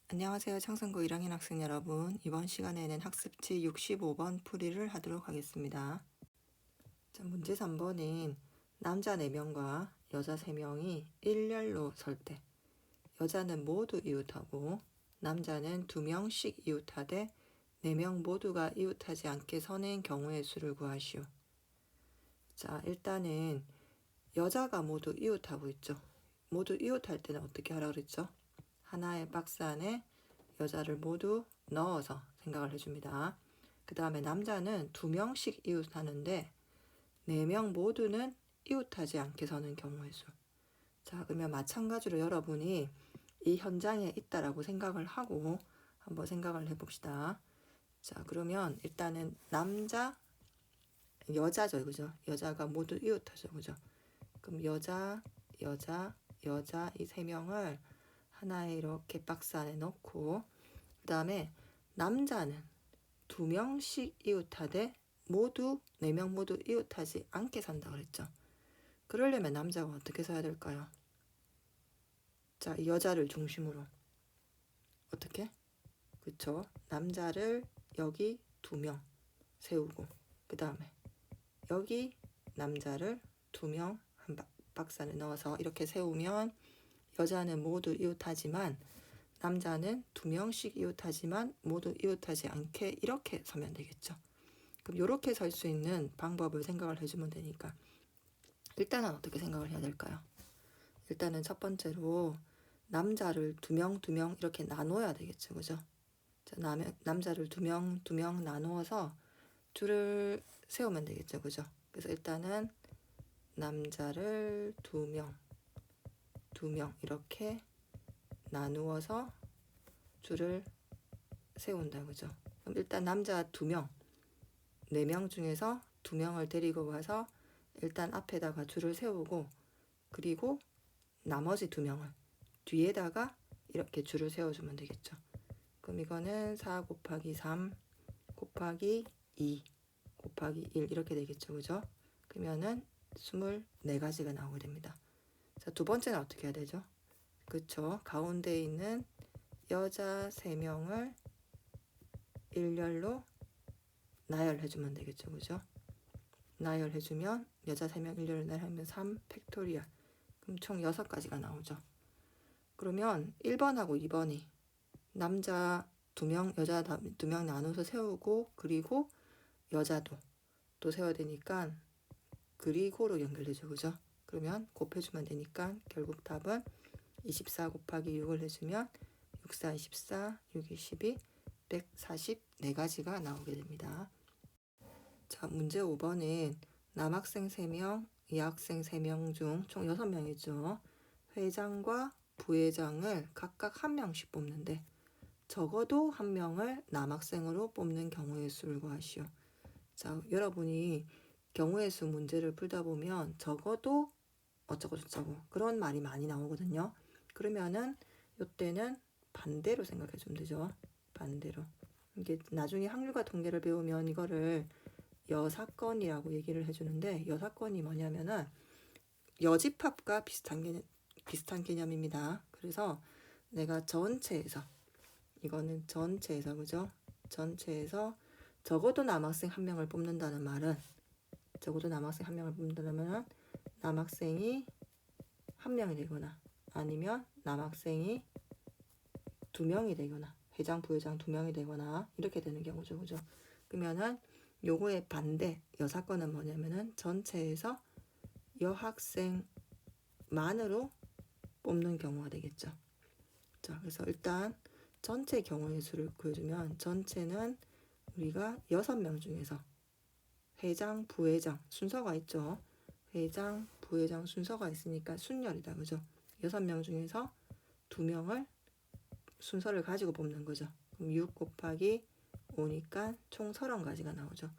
안녕하세요. 창성고 1학년 학생 여러분. 이번 시간에는 학습지 65번 풀이를 하도록 하겠습니다. 자, 문제 3번은 남자 4명과 여자 3명이 일렬로 설 때 여자는 모두 이웃하고 남자는 2명씩 이웃하되 4명 모두가 이웃하지 않게 서는 경우의 수를 구하시오. 자, 일단은 여자가 모두 이웃하고 있죠. 모두 이웃할 때는 어떻게 하라고 그랬죠? 하나의 박스 안에 여자를 모두 넣어서 생각을 해줍니다. 그 다음에 남자는 2명씩 이웃하는데 4명 모두는 이웃하지 않게 서는 경우의 수. 자, 그러면 마찬가지로 여러분이 이 현장에 있다라고 생각을 하고 한번 생각을 해봅시다. 자, 그러면 일단은 여자죠, 그죠? 여자가 모두 이웃하죠, 그죠? 그럼 여자 이 3명을 하나에 이렇게 박스 안에 넣고 그 다음에 남자는 2명씩 이웃하되 4명 모두 이웃하지 않게 산다 그랬죠. 그러려면 남자가 어떻게 서야 될까요? 자, 이 여자를 중심으로 어떻게? 그쵸? 남자를 여기 2명 세우고 그 다음에 여기 남자를 2명 한 박스 안에 넣어서 이렇게 세우면 여자는 모두 이웃하지만 남자는 2명씩 이웃하지만 모두 이웃하지 않게 이렇게 서면 되겠죠. 그럼 이렇게 설 수 있는 방법을 생각을 해주면 되니까 일단은 어떻게 생각을 해야 될까요? 일단은 첫 번째로 남자를 2명 이렇게 나눠야 되겠죠. 그죠? 자, 남자를 2명 나누어서 줄을 세우면 되겠죠. 그죠? 그래서 일단은 남자를 2명 이렇게 나누어서 줄을 세운다. 그죠? 그럼 일단 남자 2명, 4명 중에서 2명을 데리고 가서 일단 앞에다가 줄을 세우고 그리고 나머지 2명을 뒤에다가 이렇게 줄을 세워주면 되겠죠. 그럼 이거는 4 곱하기 3 곱하기 2 곱하기 1 이렇게 되겠죠. 그죠? 그러면은 24가지가 나오게 됩니다. 자, 두 번째는 어떻게 해야 되죠? 그쵸? 가운데 있는 여자 3명을 일렬로 나열해주면 되겠죠. 그죠? 나열해주면 여자 3명 일렬로 나열하면 3 팩토리얼. 그럼 총 6가지가 나오죠. 그러면 1번하고 2번이 남자 2명, 여자 2명 나눠서 세우고 그리고 여자도 또 세워야 되니까 그리고로 연결되죠. 그죠? 그러면 곱해주면 되니까 결국 답은 24 곱하기 6을 해주면 6, 4, 24, 6, 22, 144가지가 나오게 됩니다. 자, 문제 5번은 남학생 3명, 여학생 3명 중 총 6명이죠. 회장과 부회장을 각각 1명씩 뽑는데 적어도 1명을 남학생으로 뽑는 경우의 수를 구하시오. 자, 여러분이 경우의 수 문제를 풀다 보면 적어도 어쩌고 저쩌고 그런 말이 많이 나오거든요. 그러면은 이때는 반대로 생각해 주면 되죠. 반대로. 이게 나중에 확률과 통계를 배우면 이거를 여사건이라고 얘기를 해주는데 여사건이 뭐냐면은 여집합과 비슷한 개념입니다. 그래서 내가 전체에서 이거는 전체에서 그죠? 전체에서 적어도 남학생 1명을 뽑는다는 말은 적어도 남학생 1명을 뽑는다면 남학생이 1명이 되거나 아니면 남학생이 2명이 되거나 회장 부회장 2명이 되거나 이렇게 되는 경우죠. 그죠? 그러면은 요거의 반대 여사건은 뭐냐면은 전체에서 여학생만으로 뽑는 경우가 되겠죠. 자, 그래서 일단 전체 경우의 수를 구해주면 전체는 우리가 6명 중에서 회장, 부회장 순서가 있죠. 회장, 부회장 순서가 있으니까 순열이다. 그죠? 6명 중에서 2명을 순서를 가지고 뽑는 거죠. 그럼 6 곱하기 5니까 총 30가지가 나오죠.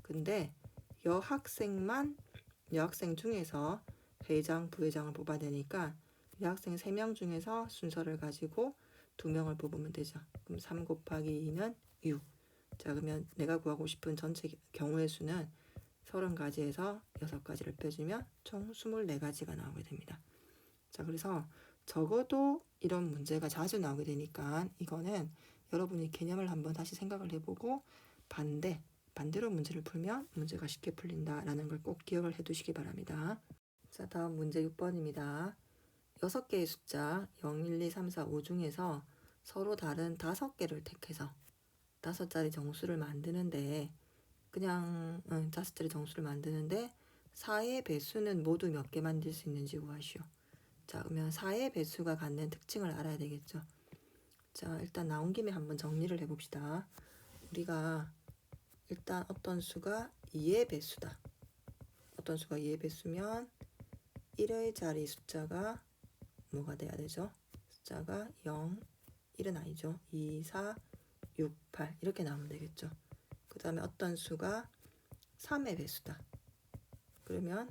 근데 여학생 중에서 회장, 부회장을 뽑아야 되니까 여학생 3명 중에서 순서를 가지고 2명을 뽑으면 되죠. 그럼 3 곱하기 2는 6. 자, 그러면 내가 구하고 싶은 전체 경우의 수는 30가지에서 6가지를 빼주면 총 24가지가 나오게 됩니다. 자, 그래서 적어도 이런 문제가 자주 나오게 되니까 이거는 여러분이 개념을 한번 다시 생각을 해보고 반대로 문제를 풀면 문제가 쉽게 풀린다라는 걸 꼭 기억을 해 두시기 바랍니다. 자, 다음 문제 6번입니다. 6개의 숫자 0, 1, 2, 3, 4, 5 중에서 서로 다른 5개를 택해서 5자리 정수를 만드는데 5자리 정수를 만드는데 4의 배수는 모두 몇 개 만들 수 있는지 구하시오. 자, 그러면 4의 배수가 갖는 특징을 알아야 되겠죠. 자, 일단 나온 김에 한번 정리를 해봅시다. 우리가 일단 어떤 수가 2의 배수다. 어떤 수가 2의 배수면 1의 자리 숫자가 뭐가 돼야 되죠? 숫자가 0, 1은 아니죠. 2, 4, 6, 8 이렇게 나오면 되겠죠. 그 다음에 어떤 수가 3의 배수다. 그러면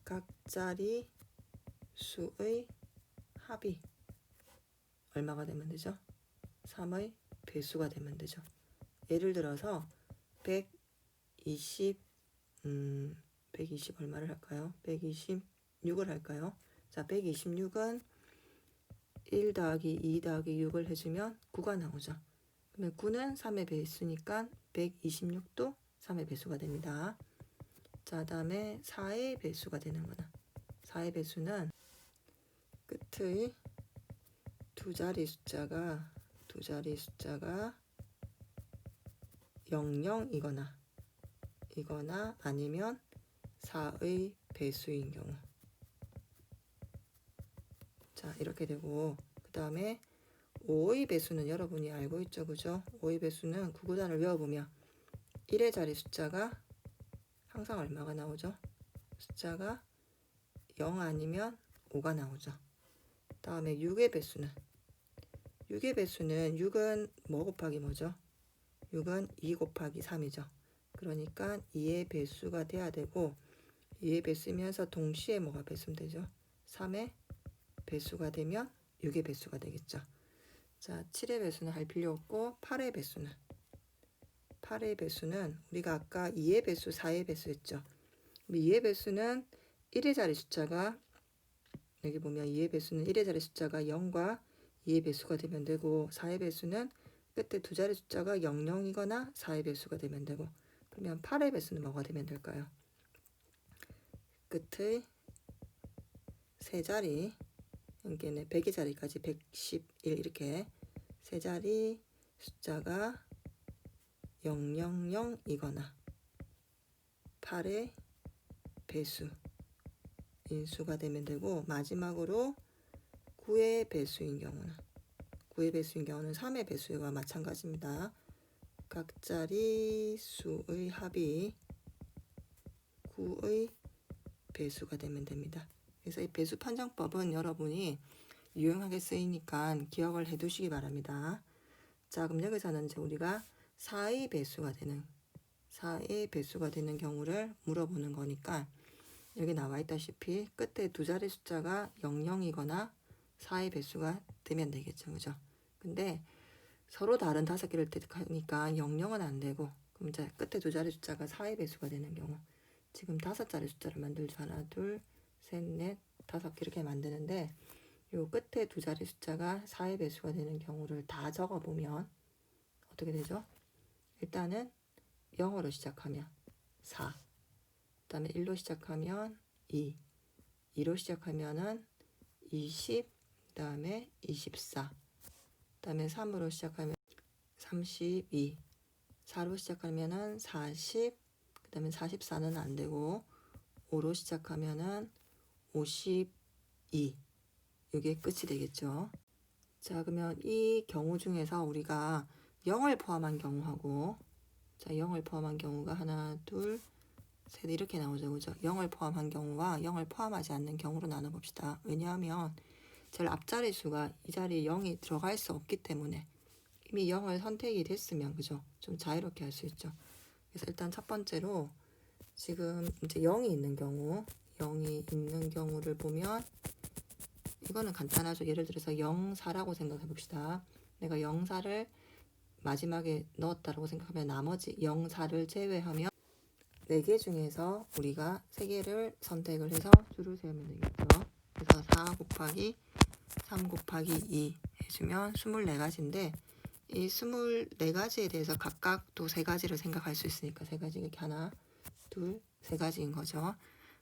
각 자리 수의 합이 얼마가 되면 되죠? 3의 배수가 되면 되죠. 예를 들어서 120 얼마를 할까요? 126을 할까요? 자, 126은 1 더하기 2 더하기 6을 해주면 9가 나오죠. 그러면 9는 3의 배수니까 126도 3의 배수가 됩니다. 자, 다음에 4의 배수가 되는 거는 4의 배수는 끝의 두 자리 숫자가 00이거나 아니면 4의 배수인 경우. 자, 이렇게 되고 그 다음에 5의 배수는 여러분이 알고 있죠, 그죠? 5의 배수는 구구단을 외워보면 1의 자리 숫자가 항상 얼마가 나오죠? 숫자가 0 아니면 5가 나오죠. 다음에 6의 배수는 6은 뭐 곱하기 뭐죠? 6은 2 곱하기 3이죠. 그러니까 2의 배수가 돼야 되고 2의 배수면서 동시에 뭐가 배수면 되죠? 3의 배수가 되면 6의 배수가 되겠죠. 자, 7의 배수는 할 필요 없고 8의 배수는 우리가 아까 2의 배수, 4의 배수 했죠. 2의 배수는 1의 자리 숫자가 여기 보면 2의 배수는 1의 자리 숫자가 0과 2의 배수가 되면 되고 4의 배수는 끝에 두 자리 숫자가 00이거나 4의 배수가 되면 되고 그러면 8의 배수는 뭐가 되면 될까요? 끝의 세 자리 여기는 100의 자리까지 111 이렇게 세 자리 숫자가 000이거나 8의 배수 인수가 되면 되고 마지막으로 9의 배수인 경우는 3의 배수와 마찬가지입니다. 각 자리 수의 합이 9의 배수가 되면 됩니다. 그래서 이 배수 판정법은 여러분이 유용하게 쓰이니까 기억을 해 두시기 바랍니다. 자, 그럼 여기서는 이제 우리가 4의 배수가 되는 경우를 물어보는 거니까 여기 나와 있다시피 끝에 두 자리 숫자가 00이거나 4의 배수가 되면 되겠죠. 그죠? 근데 서로 다른 5개를 택하니까 00은 안 되고 그럼 이제 끝에 두 자리 숫자가 4의 배수가 되는 경우 지금 5자리 숫자를 만들죠. 하나, 둘, 셋, 넷, 5개 이렇게 만드는데 요 끝에 두 자리 숫자가 4의 배수가 되는 경우를 다 적어보면 어떻게 되죠? 일단은 0으로 시작하면 4, 그 다음에 1로 시작하면 2, 2로 시작하면은 20, 그 다음에 24, 그 다음에 3으로 시작하면 32, 4로 시작하면은 40, 그 다음에 44는 안 되고 5로 시작하면은 52, 이게 끝이 되겠죠. 자, 그러면 이 경우 중에서 우리가 0을 포함한 경우하고 자, 0을 포함한 경우가 하나, 둘, 셋 이렇게 나오죠. 그죠? 0을 포함한 경우와 0을 포함하지 않는 경우로 나눠봅시다. 왜냐하면 제일 앞자리 수가 이 자리에 0이 들어갈 수 없기 때문에 이미 0을 선택이 됐으면 그죠? 좀 자유롭게 할 수 있죠. 그래서 일단 첫 번째로 지금 이제 0이 있는 경우를 보면 이거는 간단하죠. 예를 들어서 04라고 생각해 봅시다. 내가 04를 마지막에 넣었다라고 생각하면 나머지 04를 제외하면 4개 중에서 우리가 3개를 선택을 해서 줄을 세우면 되겠죠. 그래서 4 곱하기 3 곱하기 2 해주면 24가지인데 이 24가지에 대해서 각각 또 3가지를 생각할 수 있으니까 3가지 이렇게 하나, 둘, 3가지인 거죠.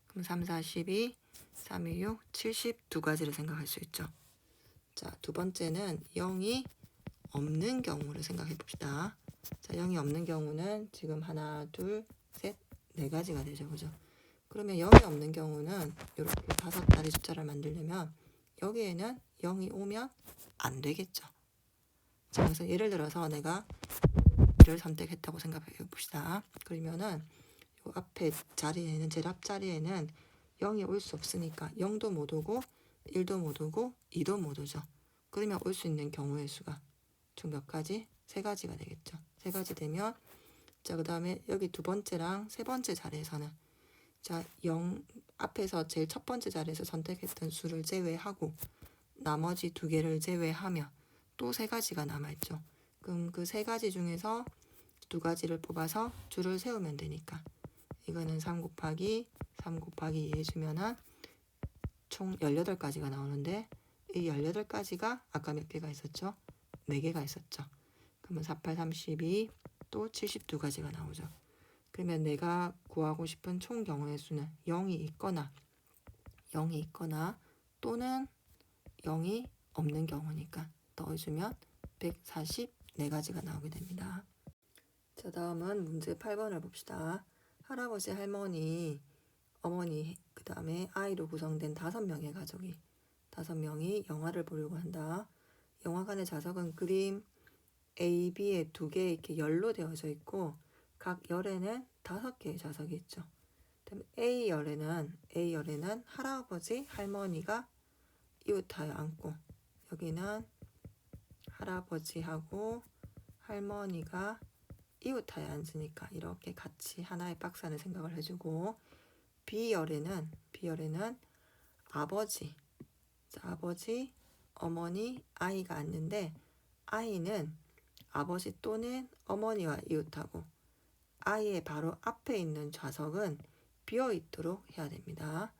그럼 3, 4, 12, 3, 2, 6, 72가지를 생각할 수 있죠. 자, 두 번째는 0이 없는 경우를 생각해 봅시다. 자, 0이 없는 경우는 지금 하나, 둘, 셋, 4가지가 되죠. 그죠? 그러면 0이 없는 경우는 이렇게 5자리 숫자를 만들려면 여기에는 0이 오면 안 되겠죠. 자, 그래서 예를 들어서 내가 를 선택했다고 생각해 봅시다. 그러면은 요 앞에 자리에는 제일 앞자리에는 0이 올 수 없으니까 0도 못 오고 1도 못 오고 2도 못 오죠. 그러면 올 수 있는 경우의 수가 총 몇 가지? 3가지가 되겠죠. 3가지 되면 자, 그 다음에 여기 두 번째랑 세 번째 자리에서는 자, 0 앞에서 제일 첫 번째 자리에서 선택했던 수를 제외하고 나머지 2개를 제외하면 또 3가지가 남아있죠. 그럼 그 3가지 중에서 2가지를 뽑아서 줄을 세우면 되니까 이거는 3 곱하기 2 해주면은 총 18가지가 나오는데 이 18가지가 아까 몇 개가 있었죠? 4개가 있었죠. 그러면 4, 8, 32, 또 72가지가 나오죠. 그러면 내가 구하고 싶은 총 경우의 수는 0이 있거나 또는 0이 없는 경우니까 더해주면 144가지가 나오게 됩니다. 자, 다음은 문제 8번을 봅시다. 할아버지, 할머니, 어머니, 그 다음에 아이로 구성된 5명의 가족이 5명이 영화를 보려고 한다. 영화관의 좌석은 그림 A, B에 2개 이렇게 열로 되어져 있고 각 열에는 5개의 좌석이 있죠. 그다음에 A열에는 할아버지, 할머니가 이웃하여 앉고 여기는 할아버지하고 할머니가 이웃하여 앉으니까 이렇게 같이 하나의 박스 안에 생각을 해주고 B열에는 아버지, 어머니, 아이가 앉는데 아이는 아버지 또는 어머니와 이웃하고 아이의 바로 앞에 있는 좌석은 비어 있도록 해야 됩니다.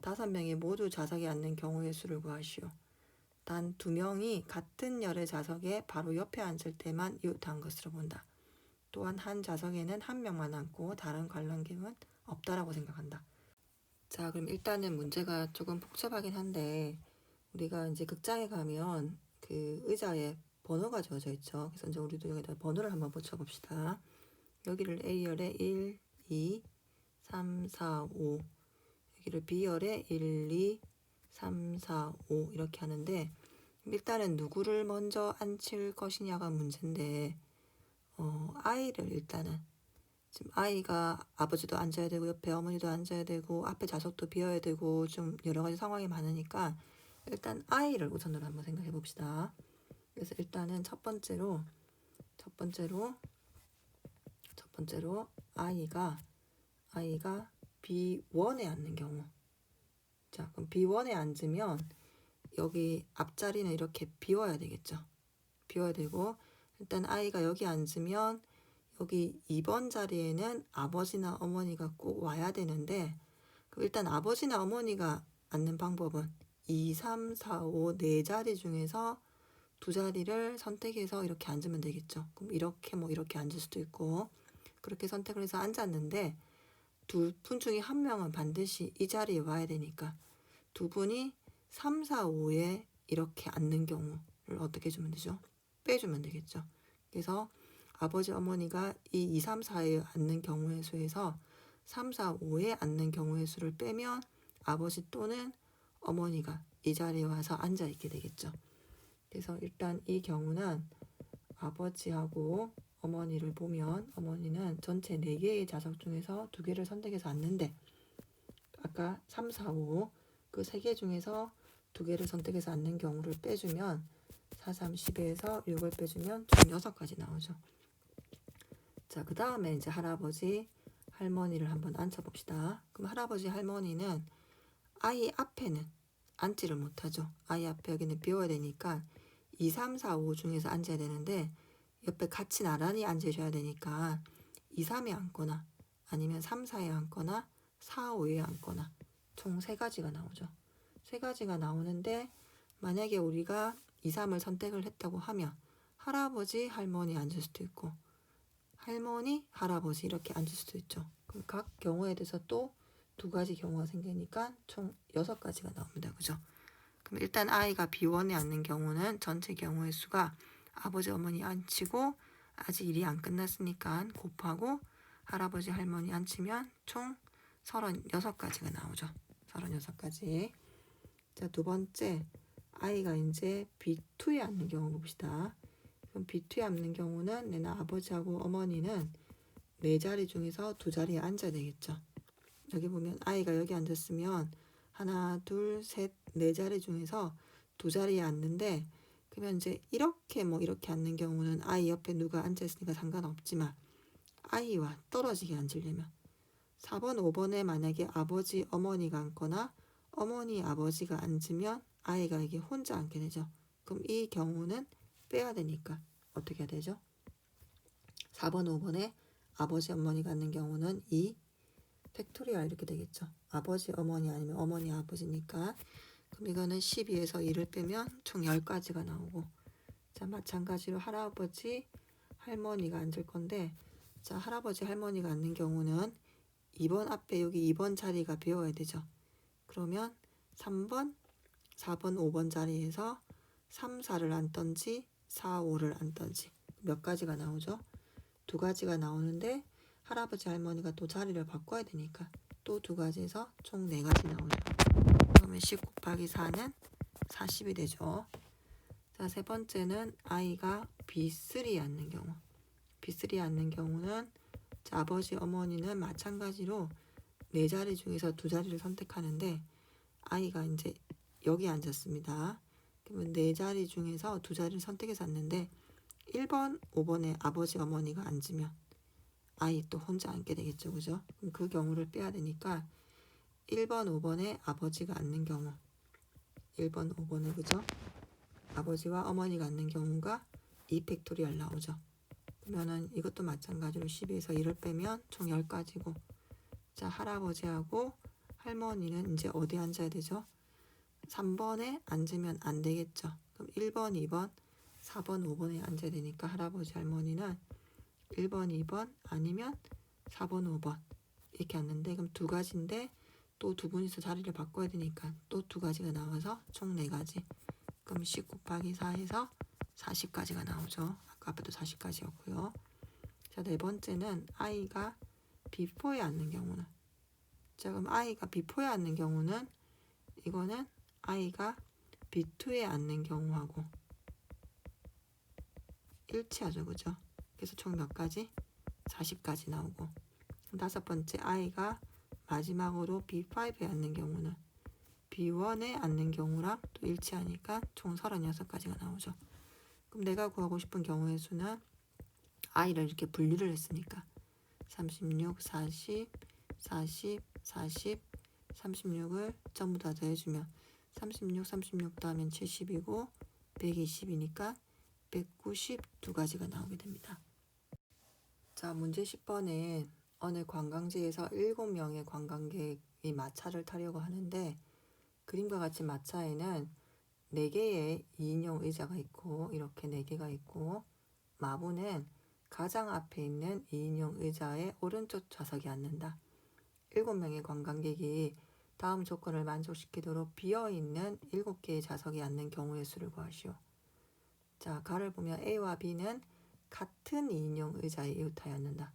5명이 모두 좌석에 앉는 경우의 수를 구하시오. 단 2명이 같은 열의 좌석에 바로 옆에 앉을 때만 이웃한 것으로 본다. 또한 한 좌석에는 1명만 앉고 다른 관람객은 없다라고 생각한다. 자, 그럼 일단은 문제가 조금 복잡하긴 한데 우리가 이제 극장에 가면 그 의자에 번호가 주어져 있죠. 그래서 이제 우리도 여기다 번호를 한번 붙여봅시다. 여기를 A열에 1, 2, 3, 4, 5 여기를 B열에 1, 2, 3, 4, 5 이렇게 하는데 일단은 누구를 먼저 앉힐 것이냐가 문제인데 아이를 일단은 지금 아이가 아버지도 앉아야 되고 옆에 어머니도 앉아야 되고 앞에 좌석도 비어야 되고 좀 여러 가지 상황이 많으니까 일단 아이를 우선으로 한번 생각해 봅시다. 그래서 일단은 첫 번째로 아이가 B1에 앉는 경우. 자, 그럼 B1에 앉으면 여기 앞자리는 이렇게 비워야 되겠죠. 비워야 되고 일단 아이가 여기 앉으면 여기 2번 자리에는 아버지나 어머니가 꼭 와야 되는데 일단 아버지나 어머니가 앉는 방법은 2, 3, 4, 5, 4자리 중에서 2자리를 선택해서 이렇게 앉으면 되겠죠. 그럼 이렇게 앉을 수도 있고 그렇게 선택을 해서 앉았는데 2분 중에 1명은 반드시 이 자리에 와야 되니까 2분이 3, 4, 5에 이렇게 앉는 경우를 어떻게 해주면 되죠? 빼주면 되겠죠. 그래서 아버지, 어머니가 이 2, 3, 4에 앉는 경우의 수에서 3, 4, 5에 앉는 경우의 수를 빼면 아버지 또는 어머니가 이 자리에 와서 앉아있게 되겠죠. 그래서 일단 이 경우는 아버지하고 어머니를 보면 어머니는 전체 4개의 좌석 중에서 2개를 선택해서 앉는데 아까 3, 4, 5 그 3개 중에서 2개를 선택해서 앉는 경우를 빼주면 4, 3, 10에서 6을 빼주면 총 6가지 나오죠. 자, 그 다음에 이제 할아버지, 할머니를 한번 앉혀봅시다. 그럼 할아버지, 할머니는 아이 앞에는 앉지를 못하죠. 아이 앞에 여기는 비워야 되니까 2, 3, 4, 5 중에서 앉아야 되는데 옆에 같이 나란히 앉으셔야 되니까 2, 3에 앉거나 아니면 3, 4에 앉거나 4, 5에 앉거나 총 3가지가 나오죠. 3가지가 나오는데 만약에 우리가 2, 3을 선택을 했다고 하면 할아버지, 할머니 앉을 수도 있고 할머니, 할아버지 이렇게 앉을 수도 있죠. 그럼 각 경우에 대해서 또 2가지 경우가 생기니까 총 6가지가 나옵니다. 그죠? 그럼 일단 아이가 B1에 앉는 경우는 전체 경우의 수가 아버지, 어머니 앉히고 아직 일이 안 끝났으니까 곱하고 할아버지, 할머니 앉히면 총 36가지가 나오죠. 36가지. 자, 2번째 아이가 이제 B2에 앉는 경우 봅시다. 그럼 B2에 앉는 경우는 내나 아버지하고 어머니는 4자리 중에서 2자리에 앉아야 되겠죠. 여기 보면 아이가 여기 앉았으면 하나, 둘, 셋, 4자리 중에서 2자리에 앉는데 그러면 이제 이렇게 이렇게 앉는 경우는 아이 옆에 누가 앉아있으니까 상관없지만 아이와 떨어지게 앉으려면 4번, 5번에 만약에 아버지, 어머니가 앉거나 어머니, 아버지가 앉으면 아이가 이게 혼자 앉게 되죠. 그럼 이 경우는 빼야 되니까 어떻게 해야 되죠? 4번, 5번에 아버지, 어머니가 앉는 경우는 2 팩토리얼 이렇게 되겠죠. 아버지, 어머니 아니면 어머니, 아버지니까. 그럼 이거는 12에서 2를 빼면 총 10가지가 나오고, 자, 마찬가지로 할아버지, 할머니가 앉을 건데, 자, 할아버지, 할머니가 앉는 경우는 2번 앞에 여기 2번 자리가 비워야 되죠. 그러면 3번, 4번, 5번 자리에서 3, 4를 앉던지 4, 5를 앉던지 몇 가지가 나오죠? 2가지가 나오는데 할아버지, 할머니가 또 자리를 바꿔야 되니까 또 2가지에서 총 4가지 나오죠. 그러면 10 곱하기 4는 40이 되죠. 자, 3번째는 아이가 B3에 앉는 경우. B3에 앉는 경우는 자, 아버지, 어머니는 마찬가지로 4자리 중에서 2자리를 선택하는데 아이가 이제 여기 앉았습니다. 그러면 4자리 중에서 2자리를 선택해서 앉는데 1번, 5번에 아버지, 어머니가 앉으면 아이 또 혼자 앉게 되겠죠. 그죠? 그럼 그 경우를 빼야 되니까 1번, 5번에 아버지가 앉는 경우 1번, 5번에 그죠? 아버지와 어머니가 앉는 경우가 2팩토리얼 나오죠. 그러면은 이것도 마찬가지로 12에서 1을 빼면 총 10가지고 자, 할아버지하고 할머니는 이제 어디 앉아야 되죠? 3번에 앉으면 안 되겠죠. 그럼 1번, 2번, 4번, 5번에 앉아야 되니까 할아버지, 할머니는 1번, 2번 아니면 4번, 5번 이렇게 앉는데 그럼 2가지인데 또 2분이서 자리를 바꿔야 되니까 또 2가지가 나와서 총 4가지. 그럼 10 곱하기 4에서 40가지가 나오죠. 아까 앞에도 40가지였고요. 자, 4번째는 아이가 B4에 앉는 경우는 자, 그럼 아이가 B4에 앉는 경우는 이거는 아이가 B2에 앉는 경우하고 일치하죠. 그죠? 그래서 총 몇 가지? 40가지 나오고 5번째 아이가 마지막으로 B5에 앉는 경우는 B1에 앉는 경우랑 또 일치하니까 총 36가지가 나오죠. 그럼 내가 구하고 싶은 경우의 수는 아이를 이렇게 분류를 했으니까 36, 40, 40, 40, 36을 전부 다 더해주면 36, 36 더하면 70이고 120이니까 192가지가 나오게 됩니다. 자, 문제 10번엔 어느 관광지에서 7명의 관광객이 마차를 타려고 하는데 그림과 같이 마차에는 4개의 2인용 의자가 있고 이렇게 4개가 있고 마부는 가장 앞에 있는 2인용 의자의 오른쪽 좌석에 앉는다. 7명의 관광객이 다음 조건을 만족시키도록 비어있는 7개의 좌석에 앉는 경우의 수를 구하시오. 자, 가를 보면 A와 B는 같은 2인용 의자에 이웃하여 앉는다.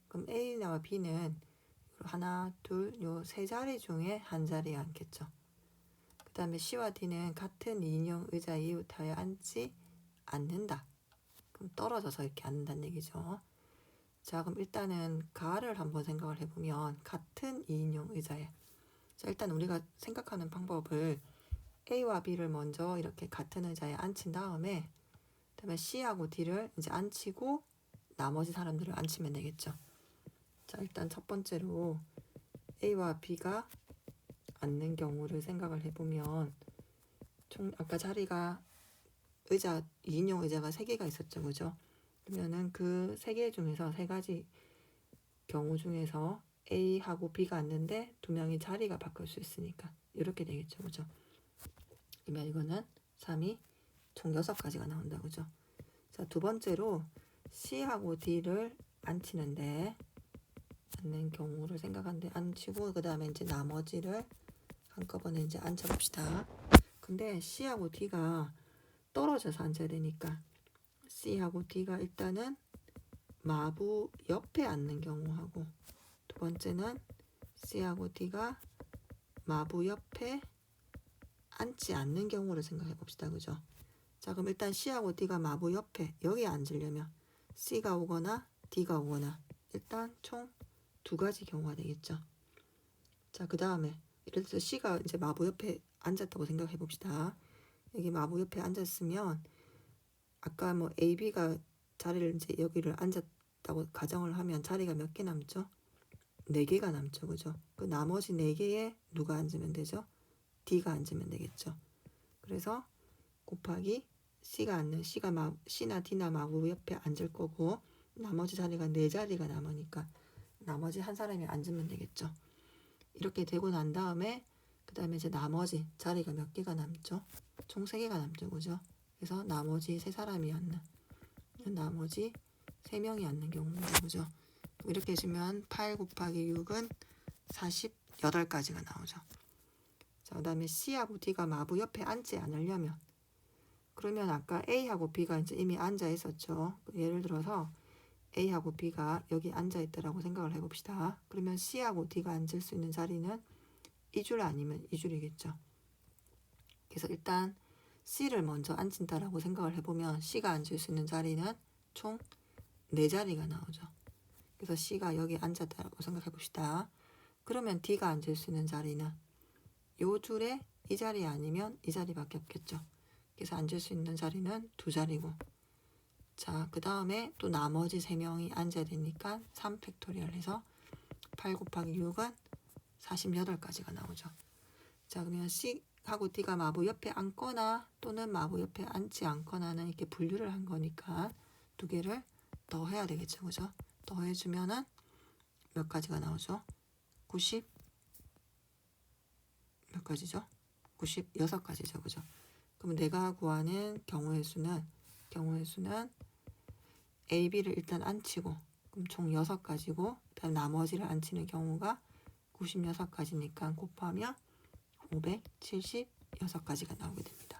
그럼 A와 B는 하나, 둘, 요 3자리 중에 한 자리에 앉겠죠. 그 다음에 C와 D는 같은 2인용 의자에 이웃하여 앉지 않는다. 그럼 떨어져서 이렇게 앉는다는 얘기죠. 자, 그럼 일단은 가를 한번 생각을 해보면 같은 2인용 의자에 자, 일단 우리가 생각하는 방법을 A와 B를 먼저 이렇게 같은 의자에 앉힌 다음에 그다음에 C하고 D를 이제 앉히고 나머지 사람들을 앉히면 되겠죠. 자, 일단 첫 번째로 A와 B가 앉는 경우를 생각을 해보면 총 아까 자리가 의자 2인용 의자가 3개가 있었죠. 그죠? 그러면은 그 3개 중에서 3가지 경우 중에서 A하고 B가 앉는데 2명이 자리가 바뀔 수 있으니까 이렇게 되겠죠. 그죠? 그러면 이거는 3이 총 6가지가 나온다. 그죠? 자, 두 번째로 C하고 D를 안 치는데 않는 경우를 생각하는데 안 치고 그 다음에 이제 나머지를 한꺼번에 이제 앉혀봅시다. 근데 C하고 D가 떨어져서 앉아야 되니까 C하고 D가 일단은 마부 옆에 앉는 경우하고 두 번째는 C하고 D가 마부 옆에 앉지 않는 경우를 생각해 봅시다. 그죠? 자, 그럼 일단 C하고 D가 마부 옆에 여기에 앉으려면 C가 오거나 D가 오거나 일단 총 2가지 경우가 되겠죠. 자, 그 다음에 예를 들어서 C가 이제 마부 옆에 앉았다고 생각해 봅시다. 여기 마부 옆에 앉았으면 아까 뭐 A, B가 자리를 이제 여기를 앉았다고 가정을 하면 자리가 몇 개 남죠? 4개가 남죠. 그죠? 그 나머지 4개에 누가 앉으면 되죠? D가 앉으면 되겠죠. 그래서 곱하기 C나 D나 마부 옆에 앉을 거고 나머지 자리가 4자리가 남으니까 나머지 한 사람이 앉으면 되겠죠. 이렇게 되고 난 다음에 그 다음에 이제 나머지 자리가 몇 개가 남죠? 총 3개가 남죠. 그죠? 그래서 나머지 3사람이 앉는 나머지 3명이 앉는 경우입니다. 그죠? 이렇게 해주면 8 곱하기 6은 48가지가 나오죠. 자, 그 다음에 C하고 D가 마부 옆에 앉지 않으려면 그러면 아까 A하고 B가 이제 이미 앉아 있었죠. 예를 들어서 A하고 B가 여기 앉아 있다라고 생각을 해봅시다. 그러면 C하고 D가 앉을 수 있는 자리는 2줄 아니면 2줄이겠죠. 그래서 일단 C를 먼저 앉힌다라고 생각을 해보면 C가 앉을 수 있는 자리는 총 4자리가 나오죠. 그래서 C가 여기 앉았다라고 생각해 봅시다. 그러면 D가 앉을 수 있는 자리는 요 줄에 이 자리 아니면 이 자리밖에 없겠죠. 그래서 앉을 수 있는 자리는 2자리고 자, 그 다음에 또 나머지 3명이 앉아야 되니까 3팩토리얼 해서 8 곱하기 6은 48가지가 나오죠. 자, 그러면 C하고 D가 마부 옆에 앉거나 또는 마부 옆에 앉지 않거나는 이렇게 분류를 한 거니까 2개를 더 해야 되겠죠. 그죠? 더 해주면은 몇 가지가 나오죠? 90 몇 가지죠? 96가지죠. 그죠? 그럼 내가 구하는 경우의 수는 A, B를 일단 안 치고 그럼 총 6가지고 그다음 나머지를 안 치는 경우가 96가지니까 곱하면 576가지가 나오게 됩니다.